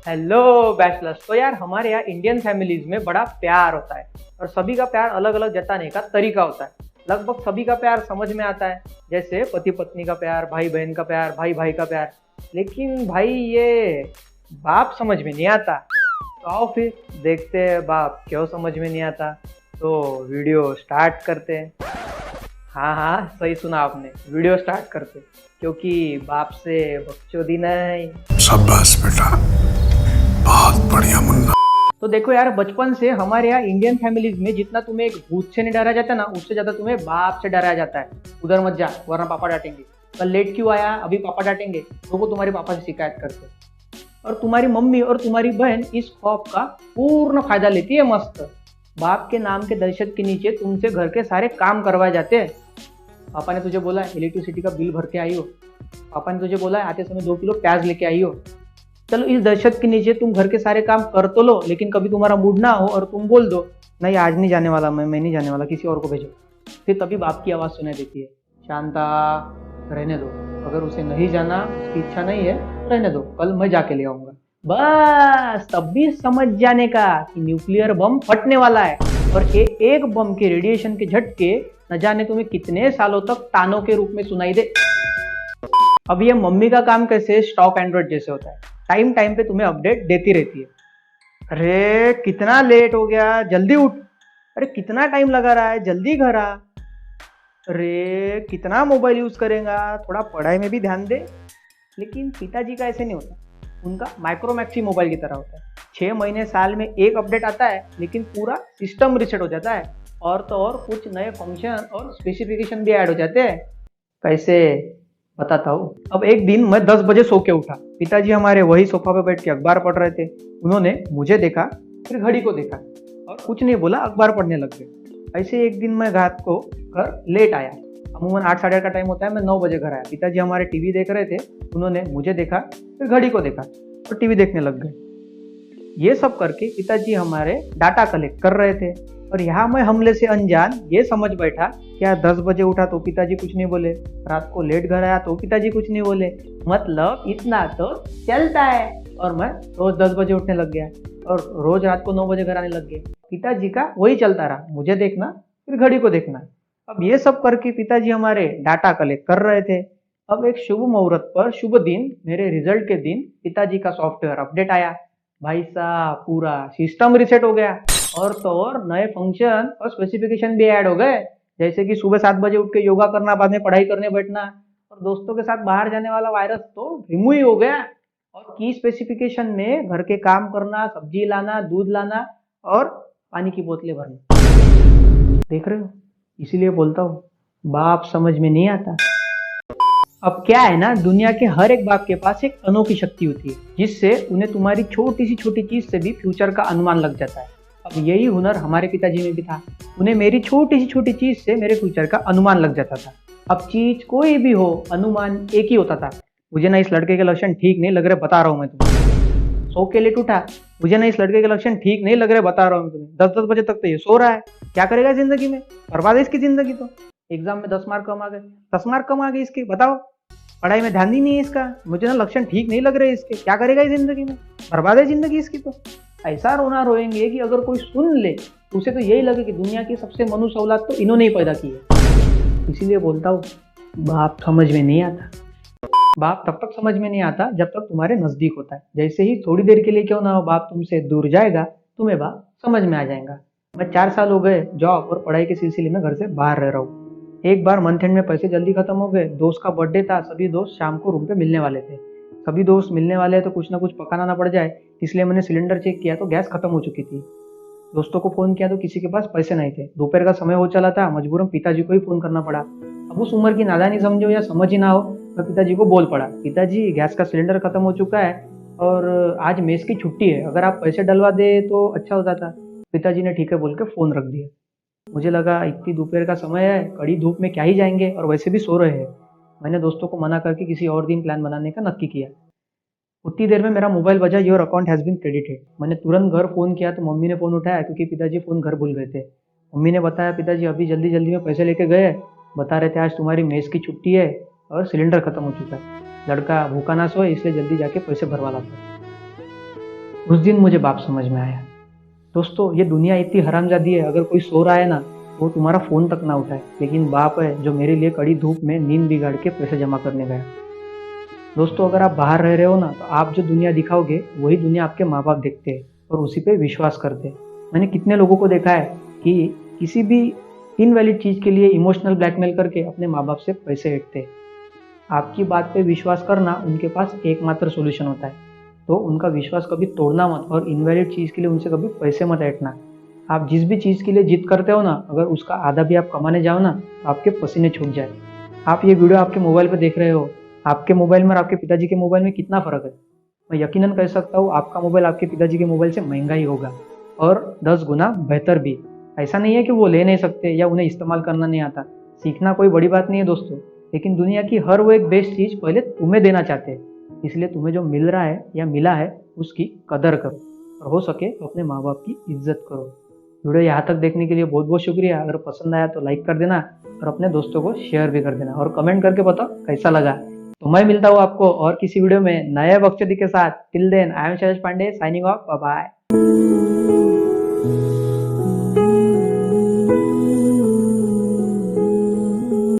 Hello bachelors. तो यार हमारे यहाँ इंडियन फैमिलीज में बड़ा प्यार होता है और सभी का प्यार अलग अलग जताने का तरीका होता है। लगभग सभी का प्यार समझ में आता है, जैसे पति पत्नी का प्यार, भाई बहन का प्यार, भाई भाई का प्यार। लेकिन भाई ये बाप समझ में नहीं आता। तो आओ फिर देखते हैं बाप क्यों समझ में नहीं आता। तो वीडियो स्टार्ट करते हैं। हाँ हाँ, सही सुना आपने, वीडियो स्टार्ट करते हैं, क्योंकि बाप से बकचोदी नहीं। शाबाश बेटा, बहुत बढ़िया मुन्ना। तो देखो यार, बचपन से हमारे यहाँ इंडियन फैमिलीज में जितना तुम्हें एक भूत से नहीं डराया जाता ना, उससे ज्यादा तुम्हें बाप से डराया जाता है। उधर मत जा वरना पापा डांटेंगे। कल लेट क्यों आया, अभी पापा डांटेंगे। लोगों तुम्हारे पापा से शिकायत करते हैं। और तुम्हारी मम्मी और तुम्हारी बहन इस खौफ का पूर्ण फायदा लेती है। मस्त बाप के नाम के दहशत के नीचे तुमसे घर के सारे काम करवाए जाते हैं। पापा ने तुझे बोला इलेक्ट्रिसिटी का बिल भर के आई हो। पापा ने तुझे बोला आते समय 2 किलो प्याज लेके आई हो। चलो इस दहशत के नीचे तुम घर के सारे काम कर तो लो, लेकिन कभी तुम्हारा मूड ना हो और तुम बोल दो नहीं आज नहीं जाने वाला, मैं नहीं जाने वाला, किसी और को भेजो। फिर तभी बाप की आवाज़ सुनाई देती है, शांता रहने दो, अगर उसे नहीं जाना, उसकी इच्छा नहीं है रहने दो, कल मैं जाके ले आऊंगा। बस तब भी समझ जाने का कि न्यूक्लियर बम फटने वाला है। और एक बम के रेडिएशन के झटके न जाने तुम्हें कितने सालों तक तानों के रूप में सुनाई दे। अब ये मम्मी का काम कैसे स्टॉक एंड्रॉइड जैसे होता है, टाइम टाइम पे तुम्हें अपडेट देती रहती है। अरे कितना लेट हो गया, जल्दी उठ। अरे कितना टाइम लगा रहा है, जल्दी घर आ। अरे कितना मोबाइल यूज करेगा, थोड़ा पढ़ाई में भी ध्यान दे। लेकिन पिताजी का ऐसे नहीं होता, उनका माइक्रोमैक्सी मोबाइल की तरह होता है। 6 महीने साल में एक अपडेट आता है, लेकिन पूरा सिस्टम रिसेट हो जाता है। और तो और कुछ नए फंक्शन और स्पेसिफिकेशन भी ऐड हो जाते हैं। कैसे बताता हूँ। अब एक दिन मैं 10 बजे सो के उठा। पिताजी हमारे वही सोफा पे बैठ के अखबार पढ़ रहे थे। उन्होंने मुझे देखा, फिर घड़ी को देखा और कुछ नहीं बोला, अखबार पढ़ने लग गए। ऐसे एक दिन मैं रात को घर लेट आया। अमूमन 8 साढ़े 8 का टाइम होता है, मैं 9 बजे घर आया। पिताजी हमारे टीवी देख रहे थे। उन्होंने मुझे देखा, फिर घड़ी को देखा और टीवी देखने लग गए। ये सब करके पिताजी हमारे डाटा कलेक्ट कर रहे थे। और यहाँ मैं हमले से अनजान ये समझ बैठा, क्या 10 बजे उठा तो पिताजी कुछ नहीं बोले, रात को लेट घर आया तो पिताजी कुछ नहीं बोले, मतलब इतना तो चलता है। और मैं रोज 10 बजे उठने लग गया और रोज रात को 9 बजे घर आने लग गया। पिताजी का वही चलता रहा, मुझे देखना फिर घड़ी को देखना। अब ये सब करके पिताजी हमारे डाटा कलेक्ट कर रहे थे। अब एक शुभ मुहूर्त पर, शुभ दिन, मेरे रिजल्ट के दिन पिताजी का सॉफ्टवेयर अपडेट आया। भाई साहब पूरा सिस्टम रिसेट हो गया। और तो और नए फंक्शन और स्पेसिफिकेशन भी ऐड हो गए, जैसे कि सुबह 7 बजे उठ के योगा करना, बाद में पढ़ाई करने बैठना, और दोस्तों के साथ बाहर जाने वाला वायरस तो रिमूव ही हो गया। और की स्पेसिफिकेशन में घर के काम करना, सब्जी लाना, दूध लाना और पानी की बोतलें भरना। देख रहे हो, इसीलिए बोलता हूँ बाप समझ में नहीं आता। अब क्या है ना, दुनिया के हर एक बाप के पास एक अनोखी शक्ति होती है, जिससे उन्हें तुम्हारी छोटी सी छोटी चीज से भी फ्यूचर का अनुमान लग जाता है। अब यही हुनर हमारे पिताजी में भी था। उन्हें मेरी छोटी सी छोटी चीज से मेरे फ्यूचर का अनुमान लग जाता था। अब चीज कोई भी हो, अनुमान एक ही होता था। मुझे ना इस लड़के के लक्षण ठीक नहीं लग रहे, बता रहा हूँ मैं तुम्हें। सो के लेट उठा, मुझे ना इस लड़के के लक्षण ठीक नहीं लग रहे, बता रहा हूँ मैं तुम्हें। 10-10 बजे तक तो ये सो रहा है, क्या करेगा जिंदगी में, बर्बाद है इसकी जिंदगी। तो एग्जाम में 10 मार्क कम आ गए, 10 मार्क कम आ गए इसके, बताओ। पढ़ाई में ध्यान ही नहीं है इसका, मुझे ना लक्षण ठीक नहीं लग रहे इसके, क्या करेगा इस जिंदगी में, बर्बाद है जिंदगी इसकी। तो ऐसा रोना रोएंगे कि अगर कोई सुन ले तो उसे तो यही लगे कि दुनिया की सबसे मनुष्य औलाद तो इन्होंने ही पैदा की है। इसीलिए बोलता हूँ बाप समझ में नहीं आता। बाप तब तक समझ में नहीं आता जब तक तुम्हारे नजदीक होता है। जैसे ही थोड़ी देर के लिए क्यों ना हो बाप तुमसे दूर जाएगा, तुम्हें बाप समझ में आ जाएगा। मैं 4 साल हो गए जॉब और पढ़ाई के सिलसिले में घर से बाहर रह रहा हूँ। एक बार मंथ एंड में पैसे जल्दी खत्म हो गए, दोस्त का बर्थडे था, सभी दोस्त शाम को रूम पे मिलने वाले थे। सभी दोस्त मिलने वाले हैं तो कुछ ना कुछ पकाना ना पड़ जाए, इसलिए मैंने सिलेंडर चेक किया तो गैस खत्म हो चुकी थी। दोस्तों को फोन किया तो किसी के पास पैसे नहीं थे। दोपहर का समय हो चला था, मजबूरन पिताजी को ही फोन करना पड़ा। अब उस उम्र की नादानी समझो या समझ ही ना हो, मैं पिताजी को बोल पड़ा, पिताजी गैस का सिलेंडर खत्म हो चुका है और आज मेस की छुट्टी है, अगर आप पैसे डलवा दे तो अच्छा हो जाता। पिताजी ने ठीक है बोल के फोन रख दिया। मुझे लगा इतनी दोपहर का समय है, कड़ी धूप में क्या ही जाएंगे और वैसे भी सो रहे हैं। मैंने दोस्तों को मना करके किसी और दिन प्लान बनाने का नक्की किया। उतनी देर में मेरा मोबाइल बजा, your account has been credited. मैंने तुरंत घर फ़ोन किया तो मम्मी ने फ़ोन उठाया, क्योंकि पिताजी फ़ोन घर भूल गए थे। मम्मी ने बताया पिताजी अभी जल्दी जल्दी में पैसे लेके गए, बता रहे थे आज तुम्हारी मेस की छुट्टी है और सिलेंडर खत्म हो चुका है, लड़का भूखा ना सोए इसलिए जल्दी जाके पैसे भरवा लाता। उस दिन मुझे बाप समझ में आया। दोस्तों, ये दुनिया इतनी हरामजादी है, अगर कोई सो रहा है ना वो तुम्हारा फ़ोन तक ना उठाए, लेकिन बाप है जो मेरे लिए कड़ी धूप में नींद बिगाड़ के पैसे जमा करने गया। दोस्तों, अगर आप बाहर रह रहे हो ना तो आप जो दुनिया दिखाओगे वही दुनिया आपके माँ बाप देखते हैं और उसी पे विश्वास करते हैं। मैंने कितने लोगों को देखा है कि किसी भी इनवैलिड चीज़ के लिए इमोशनल ब्लैकमेल करके अपने माँ बाप से पैसे ऐंठते हैं। आपकी बात पे विश्वास करना उनके पास एकमात्र सॉल्यूशन होता है, तो उनका विश्वास कभी तोड़ना मत और इनवैलिड चीज़ के लिए उनसे कभी पैसे मत ऐंठना। आप जिस भी चीज़ के लिए जिद करते हो ना, अगर उसका आधा भी आप कमाने जाओ ना तो आपके पसीने छूट जाए। आप ये वीडियो आपके मोबाइल पे देख रहे हो, आपके मोबाइल में और आपके पिताजी के मोबाइल में कितना फ़र्क है? मैं यकीनन कह सकता हूँ आपका मोबाइल आपके पिताजी के मोबाइल से महंगा ही होगा और 10 गुना बेहतर भी। ऐसा नहीं है कि वो ले नहीं सकते या उन्हें इस्तेमाल करना नहीं आता। सीखना कोई बड़ी बात नहीं है दोस्तों, लेकिन दुनिया की हर वो एक बेस्ट चीज़ पहले तुम्हें देना चाहते हैं। इसलिए तुम्हें जो मिल रहा है या मिला है उसकी कदर करो और हो सके तो अपने माँ बाप की इज्जत करो। वीडियो यहाँ तक देखने के लिए बहुत बहुत शुक्रिया। अगर पसंद आया तो लाइक कर देना और अपने दोस्तों को शेयर भी कर देना और कमेंट करके बताओ कैसा लगा। तो मैं मिलता हूँ आपको और किसी वीडियो में नए बक्चोदी के साथ। Till then I am Shailesh Pandey signing off. Bye bye.